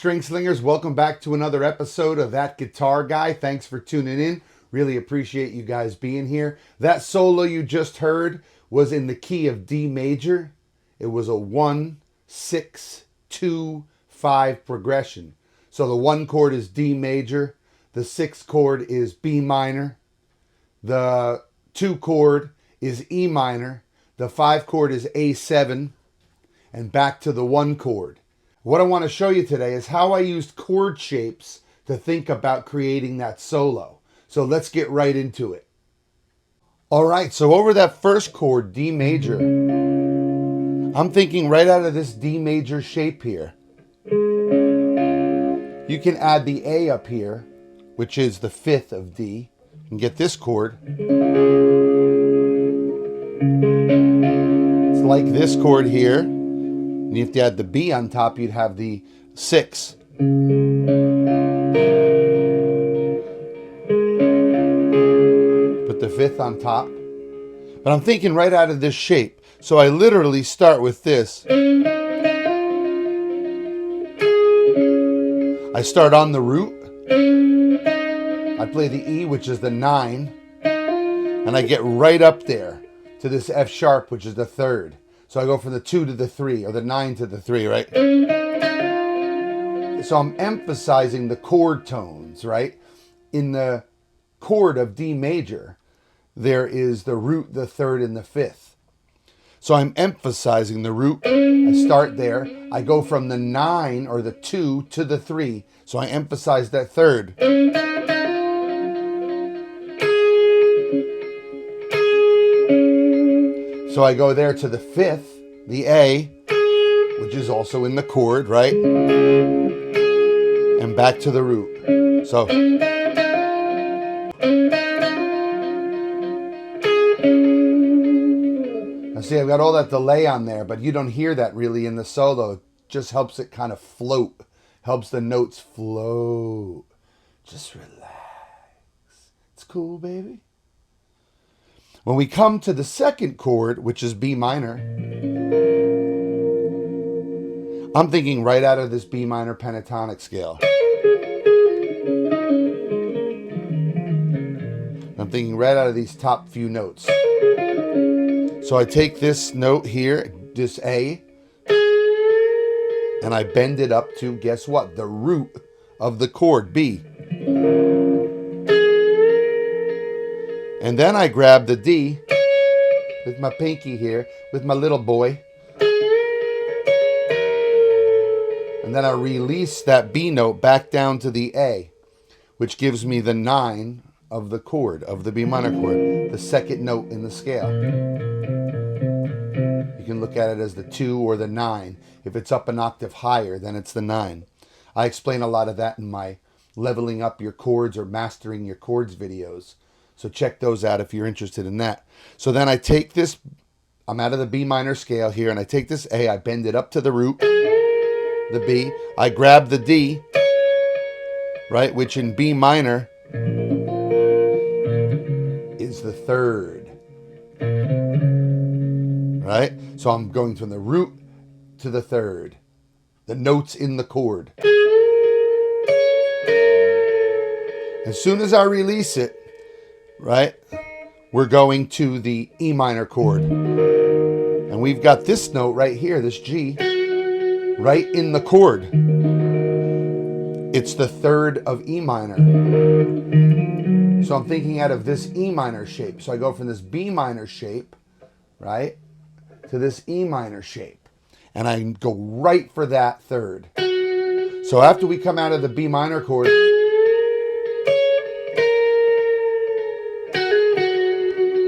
string slingers, welcome back to another episode of That Guitar Guy. Thanks for tuning in. Really appreciate you guys being here. That solo you just heard was in the key of D major. It was a 1, 6, 2, 5 progression. So the 1 chord is D major, the 6 chord is B minor, the 2 chord is E minor, the 5 chord is A7, and back to the 1 chord. What I want to show you today is how I used chord shapes to think about creating that solo. So let's get right into it. All right, so over that first chord, D major, I'm thinking right out of this D major shape here. You can add the A up here, which is the 5th of D, and get this chord. It's like this chord here. And if you had the B on top, you'd have the 6. Put the 5th on top. But I'm thinking right out of this shape. So I literally start with this. I start on the root. I play the E, which is the 9. And I get right up there to this F sharp, which is the 3rd. So I go from the 2 to the 3, or the 9 to the 3, right? So I'm emphasizing the chord tones, right? In the chord of D major, there is the root, the 3rd, and the 5th. So I'm emphasizing the root. I start there. I go from the 9, or the 2, to the 3. So I emphasize that 3rd. So I go there to the 5th, the A, which is also in the chord, right? And back to the root. So. Now see, I've got all that delay on there, but you don't hear that really in the solo. It just helps it kind of float. Helps the notes float. Just relax. It's cool, baby. When we come to the second chord, which is B minor, I'm thinking right out of this B minor pentatonic scale. I'm thinking right out of these top few notes. So I take this note here, this A, and I bend it up to, guess what? The root of the chord, B. And then I grab the D with my pinky here, with my little boy. And then I release that B note back down to the A, which gives me the 9 of the chord, of the B minor chord, the second note in the scale. You can look at it as the 2 or the 9. If it's up an octave higher, then it's the 9. I explain a lot of that in my leveling up your chords or mastering your chords videos. So check those out if you're interested in that. So then I take this, I'm out of the B minor scale here, and I take this A, I bend it up to the root, the B, I grab the D, right, which in B minor is the 3rd, right? So I'm going from the root to the 3rd, the notes in the chord. As soon as I release it, right, we're going to the E minor chord. And we've got this note right here, this G, right in the chord. It's the 3rd of E minor. So I'm thinking out of this E minor shape. So I go from this B minor shape, right, to this E minor shape. And I go right for that 3rd. So after we come out of the B minor chord,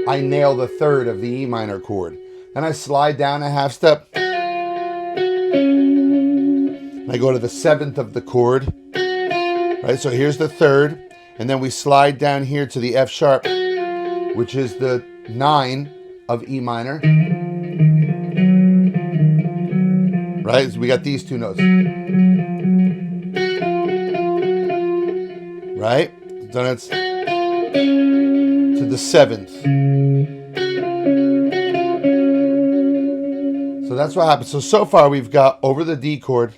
I nail the 3rd of the E minor chord. Then I slide down a half step. And I go to the 7th of the chord. Right, so here's the 3rd. And then we slide down here to the F sharp, which is the 9 of E minor. Right, so we got these two notes. Right, so that's to the 7th. So that's what happens. So far we've got over the D chord,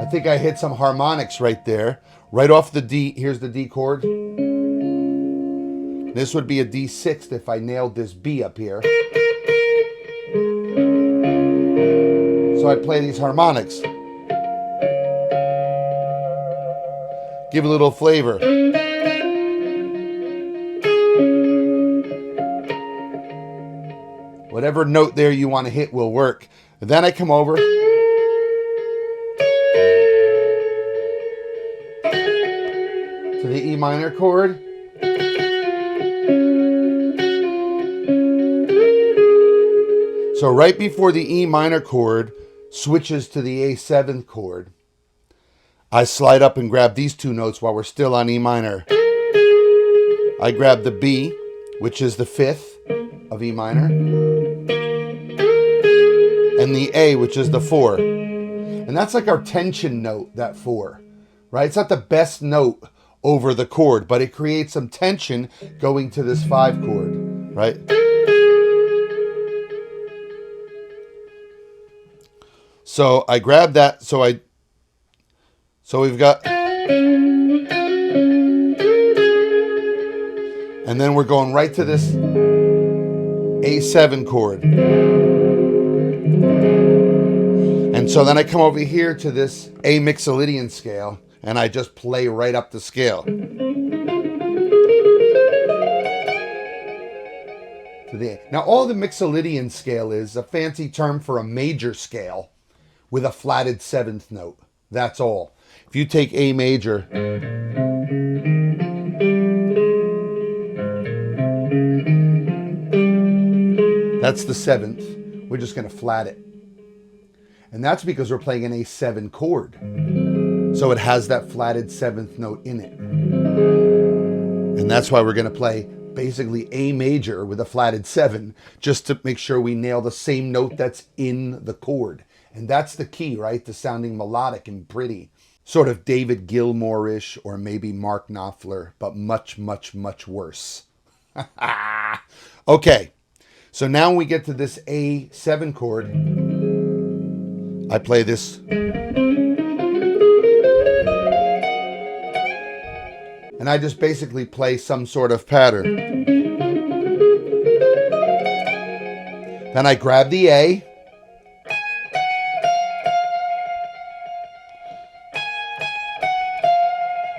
think I hit some harmonics right there. Right off the D, here's the D chord. This would be a D6 if I nailed this B up here. So I play these harmonics. Give a little flavor. Whatever note there you want to hit will work. And then I come over to the E minor chord. So right before the E minor chord switches to the A7 chord, I slide up and grab these two notes while we're still on E minor. I grab the B, which is the 5th of E minor, and the A, which is the 4. And that's like our tension note, that 4, right? It's not the best note over the chord, but it creates some tension going to this 5 chord, right? So I grab that, so we've got, and then we're going right to this A7 chord. And so then I come over here to this A Mixolydian scale, and I just play right up the scale. Now all the Mixolydian scale is a fancy term for a major scale with a flatted 7th note. That's all. If you take A major, that's the 7th. We're just going to flat it. And that's because we're playing an A7 chord. So it has that flatted 7th note in it. And that's why we're going to play basically A major with a flatted 7, just to make sure we nail the same note that's in the chord. And that's the key, right? To sounding melodic and pretty. Sort of David Gilmour-ish, or maybe Mark Knopfler, but much, much, much worse. Okay, so now when we get to this A7 chord, I play this. And I just basically play some sort of pattern. Then I grab the A.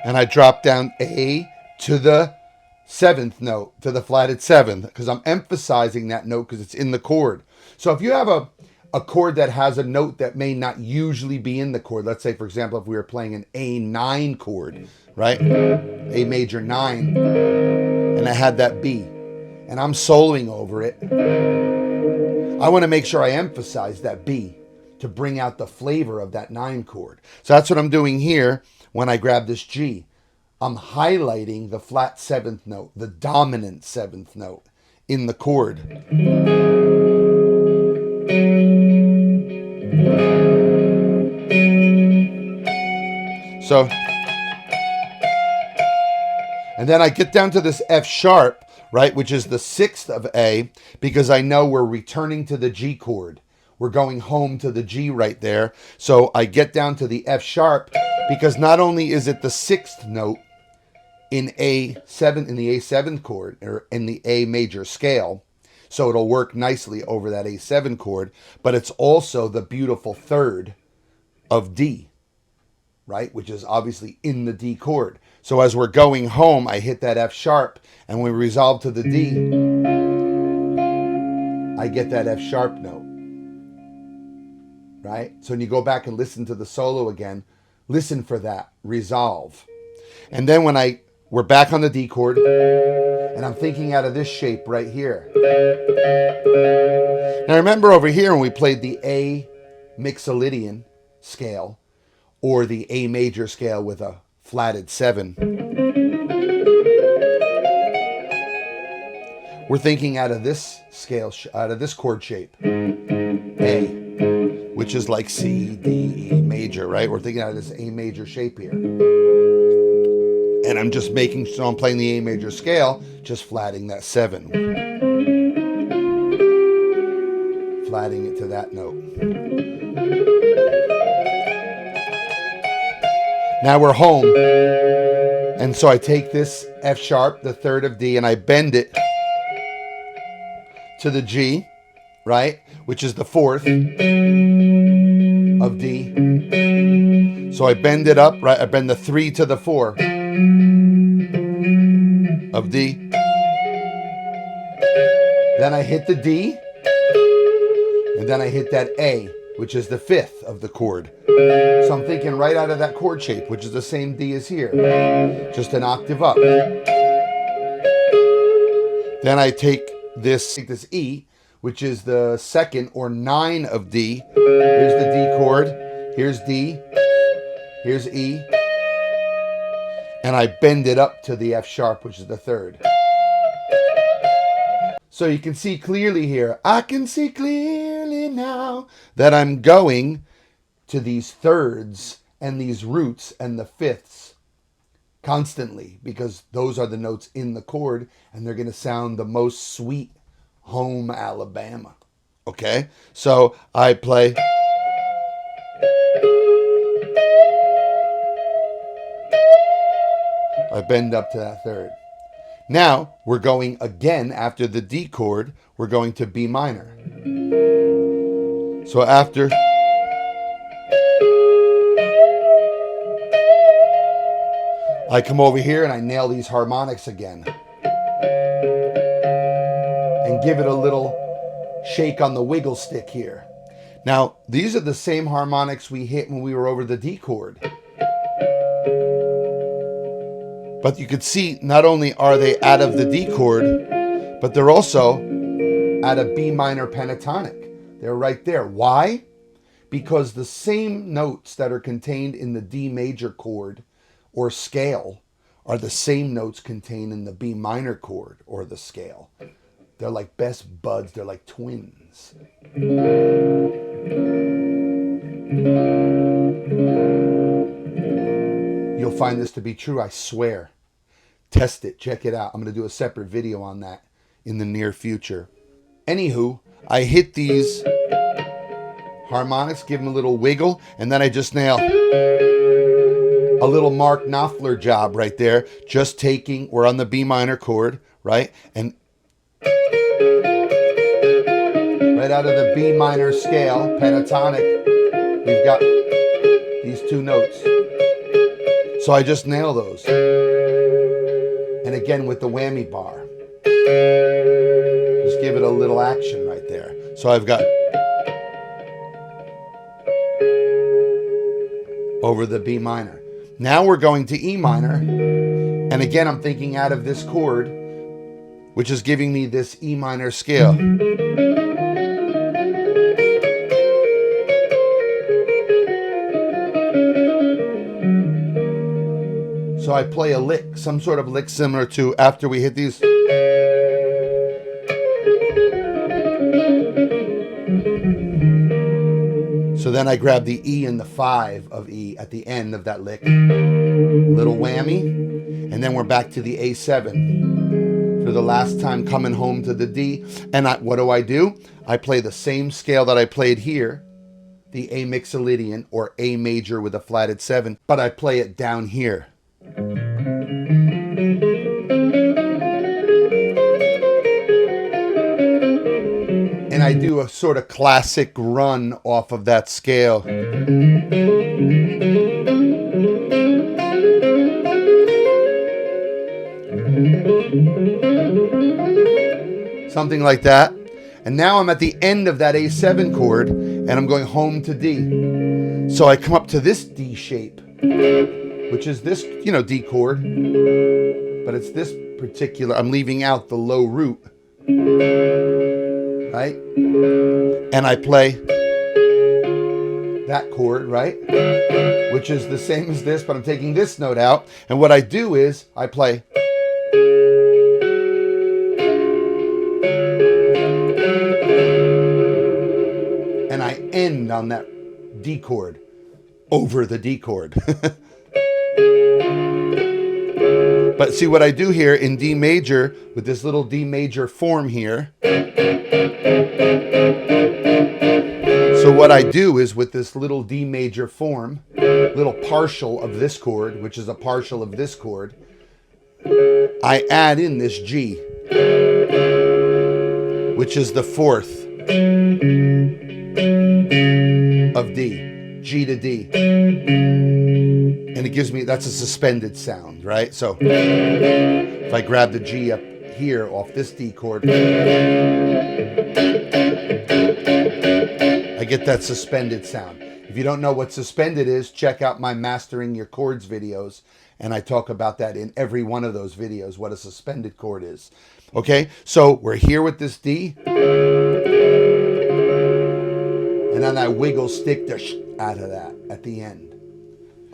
And I drop down A to the 7th note, to the flatted 7th, because I'm emphasizing that note because it's in the chord. So if you have a chord that has a note that may not usually be in the chord, let's say, for example, if we were playing an A9 chord, right? A major 9, and I had that B, and I'm soloing over it, I want to make sure I emphasize that B to bring out the flavor of that 9 chord. So that's what I'm doing here. When I grab this G, I'm highlighting the flat 7th note, the dominant 7th note in the chord. So, and then I get down to this F sharp, right, which is the 6th of A, because I know we're returning to the G chord. We're going home to the G right there. So I get down to the F sharp, because not only is it the 6th note in A7, in the A7 chord, or in the A major scale, so it'll work nicely over that A7 chord, but it's also the beautiful 3rd of D, right, which is obviously in the D chord. So as we're going home, I hit that F sharp, and when we resolve to the D, I get that F sharp note, right? So when you go back and listen to the solo again, listen for that resolve. And then when we're back on the D chord, and I'm thinking out of this shape right here. Now remember over here when we played the A Mixolydian scale, or the A major scale with a flatted 7. We're thinking out of this scale, out of this chord shape, A, which is like C, D, E major, right? We're thinking out of this A major shape here. And I'm just making, so I'm playing the A major scale, just flatting that 7. Flatting it to that note. Now we're home. And so I take this F sharp, the third of D, and I bend it to the G, right? Which is the fourth of D. So I bend it up, right? I bend the 3 to the 4 of D. Then I hit the D, and then I hit that A, which is the 5th of the chord. So I'm thinking right out of that chord shape, which is the same D as here, just an octave up. Then I take this E, which is the 2nd or 9 of D. Here's the D chord, here's D, here's E, and I bend it up to the F sharp, which is the 3rd. So you can see clearly here, I can see clearly now that I'm going to these thirds and these roots and the fifths constantly, because those are the notes in the chord and they're going to sound the most sweet home Alabama. Okay? So I play. I bend up to that third. Now we're going again after the D chord, we're going to B minor. So after I come over here and I nail these harmonics again and give it a little shake on the wiggle stick here. Now, these are the same harmonics we hit when we were over the D chord. But you could see not only are they out of the D chord, but they're also out of B minor pentatonic. They're right there. Why? Because the same notes that are contained in the D major chord or scale are the same notes contained in the B minor chord or the scale. They're like best buds. They're like twins. You'll find this to be true, I swear. Test it. Check it out. I'm going to do a separate video on that in the near future. Anywho, I hit these harmonics, give them a little wiggle, and then I just nail a little Mark Knopfler job right there. Just taking, we're on the B minor chord, right? And right out of the B minor scale, pentatonic, we've got these two notes. So I just nail those. And again with the whammy bar. Just give it a little action right there. So I've got over the B minor. Now we're going to E minor. And again, I'm thinking out of this chord, which is giving me this E minor scale. So I play a lick, some sort of lick similar to after we hit these. So then I grab the E and the 5 of E at the end of that lick. Little whammy. And then we're back to the A7 for the last time, coming home to the D. And what do? I play the same scale that I played here, the A Mixolydian or A major with a flatted 7, but I play it down here. And I do a sort of classic run off of that scale. Something like that. And now I'm at the end of that A7 chord and I'm going home to D. So I come up to this D shape, which is this, D chord, but it's this particular, I'm leaving out the low root, right? And I play that chord, right? Which is the same as this, but I'm taking this note out. And what I do is I play. And I end on that D chord over the D chord. But see what I do here in D major with this little D major form here. So what I do is with this little D major form, little partial of this chord, which is a partial of this chord, I add in this G, which is the fourth of D, G to D. And it gives me, that's a suspended sound, right? So if I grab the G up here off this D chord, I get that suspended sound. If you don't know what suspended is, check out my Mastering Your Chords videos, and I talk about that in every one of those videos, what a suspended chord is. Okay, so we're here with this D, and then I wiggle stick the sh out of that at the end.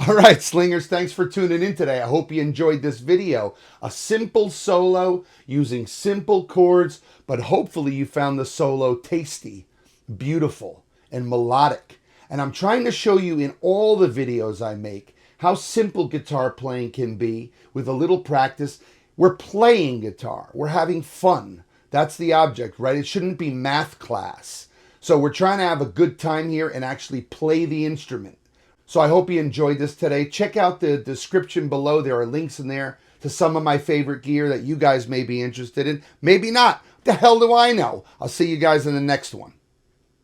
All right, slingers, thanks for tuning in today. I hope you enjoyed this video. A simple solo using simple chords, but hopefully you found the solo tasty, beautiful, and melodic. And I'm trying to show you in all the videos I make how simple guitar playing can be with a little practice. We're playing guitar. We're having fun. That's the object, right? It shouldn't be math class. So we're trying to have a good time here and actually play the instrument. So I hope you enjoyed this today. Check out the description below. There are links in there to some of my favorite gear that you guys may be interested in. Maybe not. What the hell do I know? I'll see you guys in the next one.